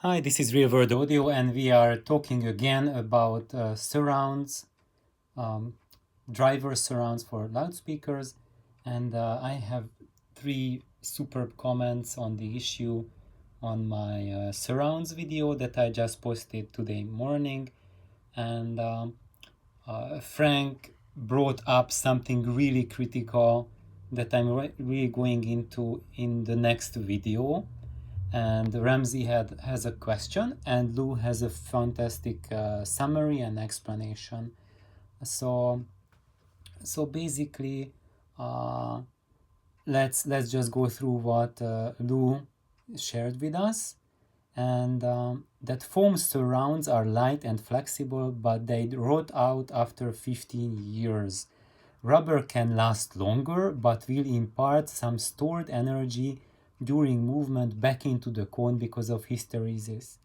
Hi, this is Real World Audio, and we are talking again about surrounds, um, driver surrounds for loudspeakers. And I have three superb comments on the issue on my surrounds video that I just posted today morning. And Frank brought up something really critical that I'm really going into in the next video. And Ramsey has a question, and Lou has a fantastic summary and explanation. So basically, uh, let's just go through what Lou shared with us, and that foam surrounds are light and flexible, but they rot out after 15 years. Rubber can last longer, but will impart some stored energy during movement back into the cone because of hysteresis.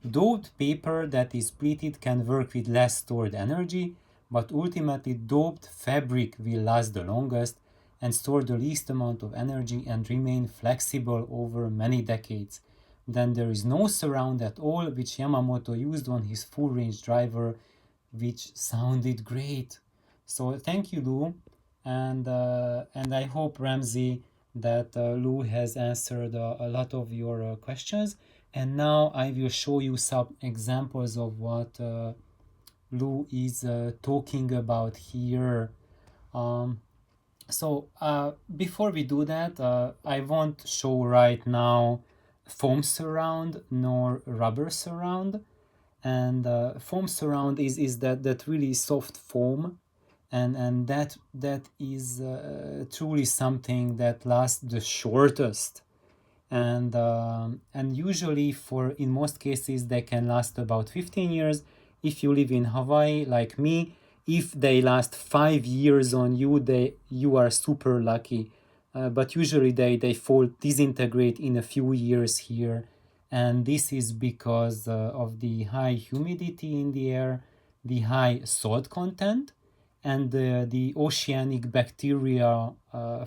Doped paper that is pleated can work with less stored energy, but ultimately doped fabric will last the longest and store the least amount of energy and remain flexible over many decades. Then there is no surround at all, which Yamamoto used on his full range driver, which sounded great. So thank you, Lou, and I hope, Ramsey, that Lou has answered a lot of your questions. And now I will show you some examples of what Lou is talking about here. Um, Before we do that, I won't show right now foam surround nor rubber surround. And foam surround is that really soft foam, and that is truly something that lasts the shortest. And usually, for in most cases, they can last about 15 years. If you live in Hawaii like me, if they last 5 years on you, you are super lucky. But usually they fall disintegrate in a few years here, and this is because of the high humidity in the air, the high salt content, and the oceanic bacteria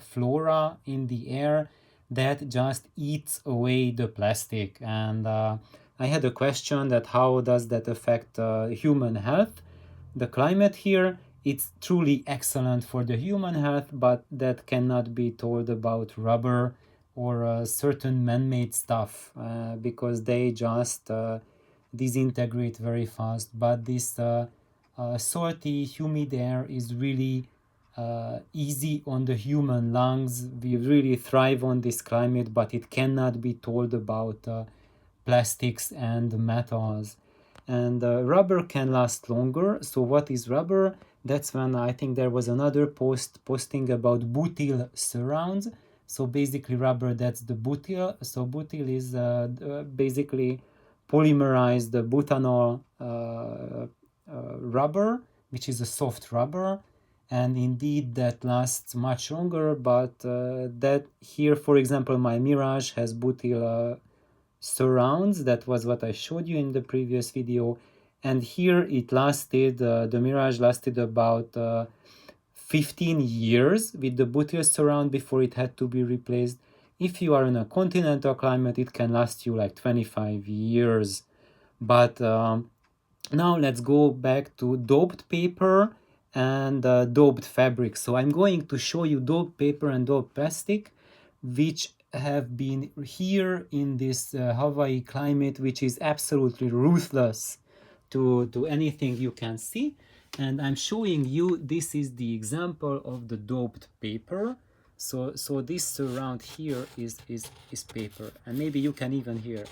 flora in the air that just eats away the plastic. And I had a question that how does that affect human health? The climate here, it's truly excellent for the human health, but that cannot be told about rubber or certain man-made stuff because they just disintegrate very fast. But this salty, humid air is really easy on the human lungs. We really thrive on this climate, but it cannot be told about plastics and metals. And rubber can last longer. So what is rubber? That's when I think there was another posting about butyl surrounds. So basically rubber, that's the butyl. So butyl is basically polymerized butanol rubber, which is a soft rubber, and indeed that lasts much longer. But that here, for example, my Mirage has butyl surrounds. That was what I showed you in the previous video, and here it lasted, the Mirage lasted about 15 years with the butyl surround before it had to be replaced. If you are in a continental climate, it can last you like 25 years. But now let's go back to doped paper and doped fabric. So I'm going to show you doped paper and doped plastic, which have been here in this Hawaii climate, which is absolutely ruthless to anything you can see. And I'm showing you, this is the example of the doped paper. So this surround here is paper, and maybe you can even hear.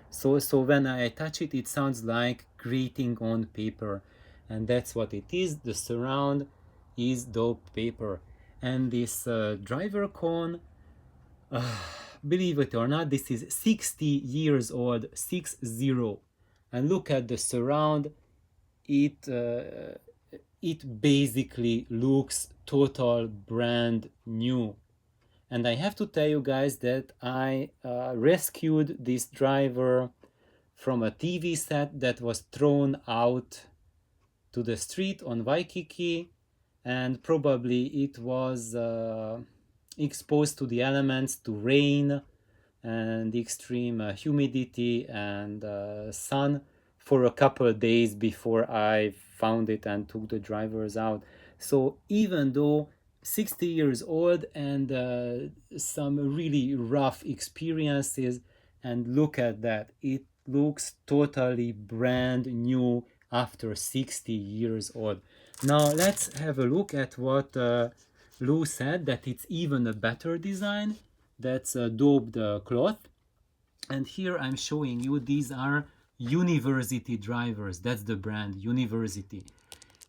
So when I touch it, it sounds like grating on paper, and that's what it is. The surround is doped paper. And this driver cone, believe it or not, this is 60 years old, 60. And look at the surround. It basically looks total brand new. And I have to tell you guys that I rescued this driver from a TV set that was thrown out to the street on Waikiki, and probably it was exposed to the elements, to rain, and extreme humidity and sun for a couple of days before I found it and took the drivers out. So even though 60 years old and some really rough experiences, and look at that, it looks totally brand new after 60 years old. Now let's have a look at what Lou said, that it's even a better design. That's a doped cloth. And here I'm showing you, these are University drivers. That's the brand, University.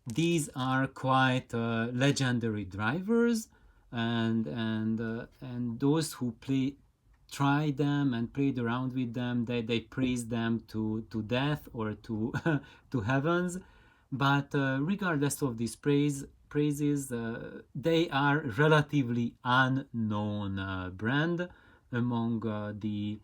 These are quite legendary drivers, and those who tried them and played around with them, they praise them to death or to to heavens. But regardless of these praises, they are relatively unknown brand among the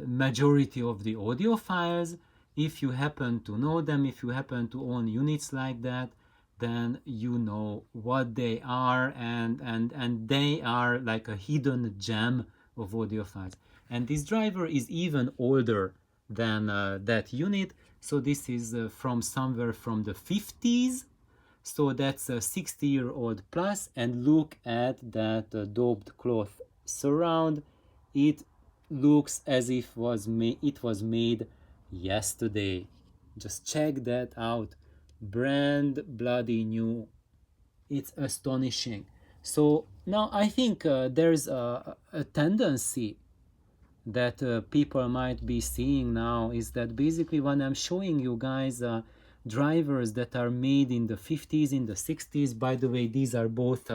majority of the audiophiles. If you happen to know them, if you happen to own units like that, then you know what they are, and they are like a hidden gem of audiophiles. And this driver is even older than that unit. So this is from somewhere from the 50s. So that's a 60-year-old plus. And look at that doped cloth surround. It looks as if it was made yesterday. Just check that out. Brand bloody new. It's astonishing. So now I think there's a tendency that people might be seeing now, is that basically when I'm showing you guys drivers that are made in the 50s, in the 60s, by the way, these are both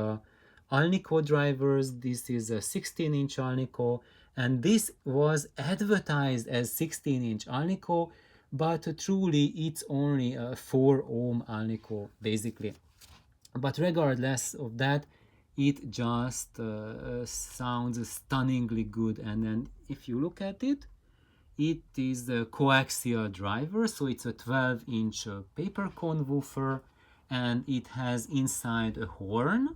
Alnico drivers. This is a 16-inch Alnico, and this was advertised as 16-inch Alnico, but truly it's only a 4 ohm Alnico basically. But regardless of that, it just sounds stunningly good. And then if you look at it, it is a coaxial driver, so it's a 12-inch paper cone woofer, and it has inside a horn,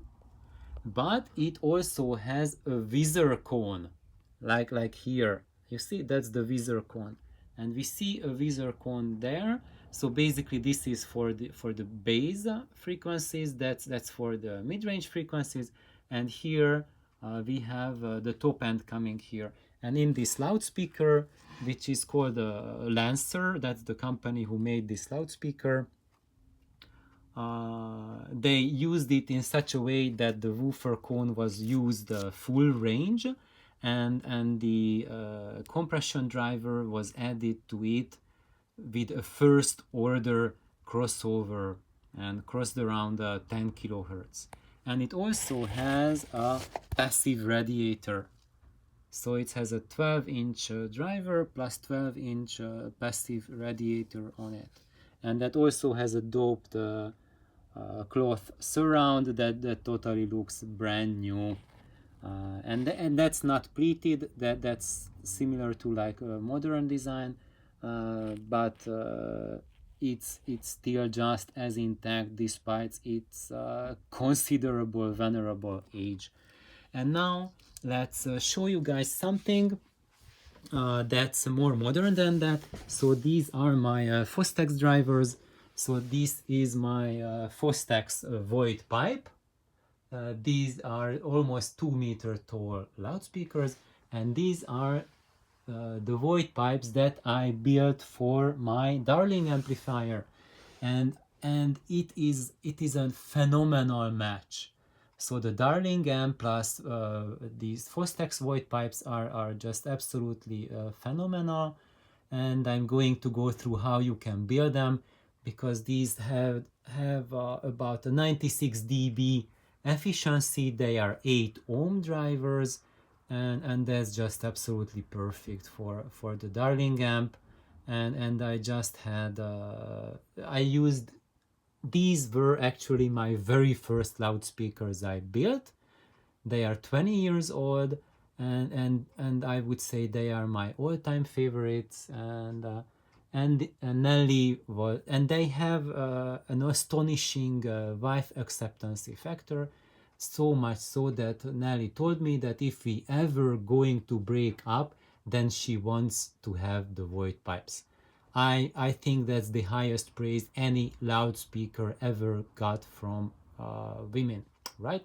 but it also has a visor cone, like here. You see, that's the visor cone, and we see a visor cone there. So basically, this is for the bass frequencies. That's for the mid-range frequencies, and here we have the top end coming here. And in this loudspeaker, which is called Lancer, that's the company who made this loudspeaker. They used it in such a way that the woofer cone was used full range, and the compression driver was added to it with a first order crossover and crossed around 10 kilohertz. And it also has a passive radiator. So it has a 12-inch driver plus 12-inch passive radiator on it. And that also has a doped cloth surround that totally looks brand new. And that's not pleated, that's similar to like a modern design, but it's still just as intact despite its considerable venerable age. And now let's show you guys something that's more modern than that. So these are my Fostex drivers. So this is my Fostex void pipe. These are almost 2-meter tall loudspeakers, and these are the void pipes that I built for my Darling amplifier, and it is a phenomenal match. So the Darling amp plus these Fostex void pipes are just absolutely phenomenal, and I'm going to go through how you can build them, because these have about a 96 dB efficiency. They are 8 ohm drivers, and that's just absolutely perfect for the Darling amp. And I just had I used, these were actually my very first loudspeakers I built. They are 20 years old, and I would say they are my all-time favorites. And Nelly was, and they have an astonishing wife acceptance factor. So much so that Nelly told me that if we ever going to break up, then she wants to have the void pipes. I think that's the highest praise any loudspeaker ever got from women, right?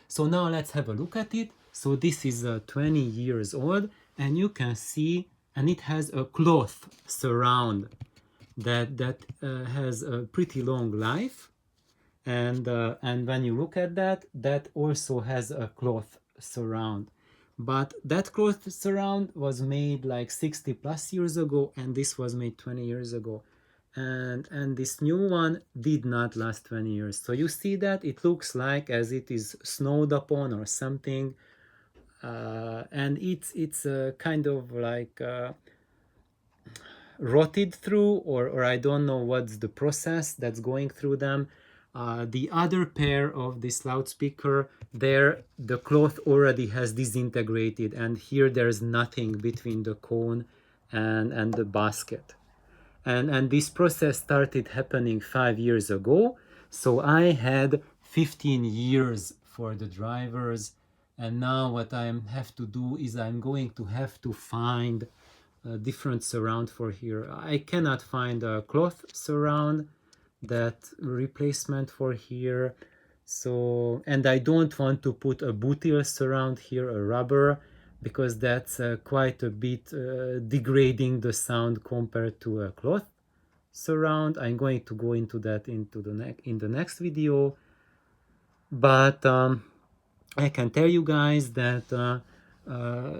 So now let's have a look at it. So this is 20 years old, and you can see, and it has a cloth surround that has a pretty long life, and when you look at that, that also has a cloth surround. But that cloth surround was made like 60 plus years ago, and this was made 20 years ago. And this new one did not last 20 years. So you see that it looks like as it is snowed upon or something, and it's kind of like rotted through, or I don't know what's the process that's going through them. The other pair of this loudspeaker, there the cloth already has disintegrated, and here there's nothing between the cone and the basket. And this process started happening 5 years ago. So I had 15 years for the drivers, and now what I have to do is I'm going to have to find a different surround for here. I cannot find a cloth surround, that replacement for here. So, and I don't want to put a butyl surround here, a rubber, because that's quite a bit degrading the sound compared to a cloth surround. I'm going to go into that in the next video, but I can tell you guys that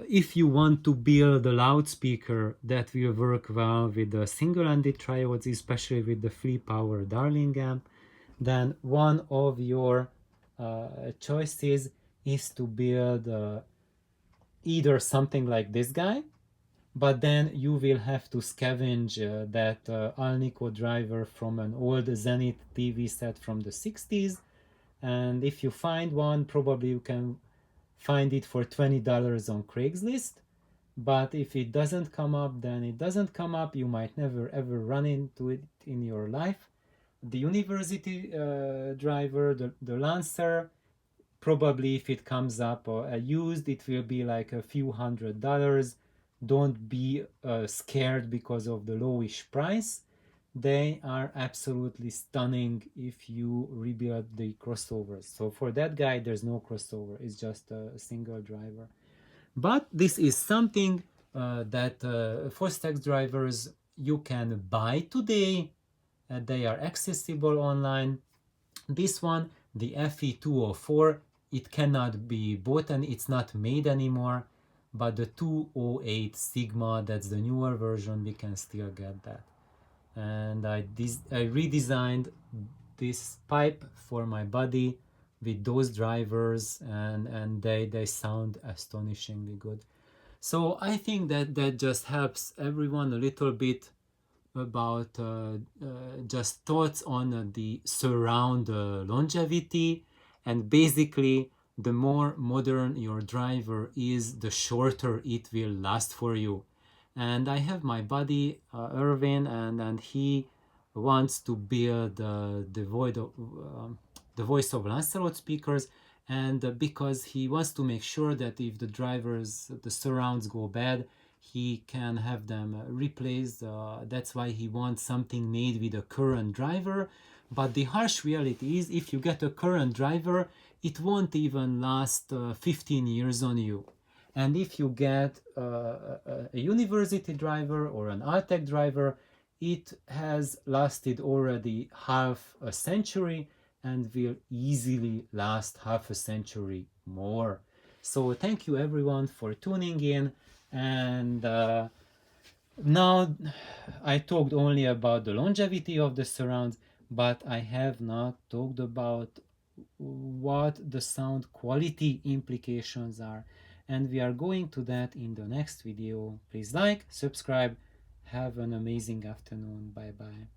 if you want to build a loudspeaker that will work well with the single-ended triodes, especially with the free power Darling amp, then one of your choices is to build either something like this guy, but then you will have to scavenge that Alnico driver from an old Zenith TV set from the 60s. And if you find one, probably you can find it for $20 on Craigslist. But if it doesn't come up, then it doesn't come up. You might never ever run into it in your life. The university driver, the Lancer, probably if it comes up used, it will be like a few $100s. Don't be scared because of the lowish price. They are absolutely stunning if you rebuild the crossovers. So for that guy, there's no crossover. It's just a single driver. But this is something that Fostex drivers you can buy today. They are accessible online. This one, the FE204, it cannot be bought and it's not made anymore. But the 208 Sigma, that's the newer version, we can still get that. And I redesigned this pipe for my body with those drivers, and they sound astonishingly good. So I think that just helps everyone a little bit about just thoughts on the surround longevity. And basically, the more modern your driver is, the shorter it will last for you. And I have my buddy Irvin, and he wants to build the voice of Lancelot speakers, and because he wants to make sure that if the surrounds go bad, he can have them replaced. That's why he wants something made with a current driver. But the harsh reality is, if you get a current driver, it won't even last 15 years on you. And if you get a university driver or an Altec driver, it has lasted already half a century and will easily last half a century more. So thank you everyone for tuning in. And now I talked only about the longevity of the surrounds, but I have not talked about what the sound quality implications are. And we are going to that in the next video. Please like, subscribe. Have an amazing afternoon. Bye bye.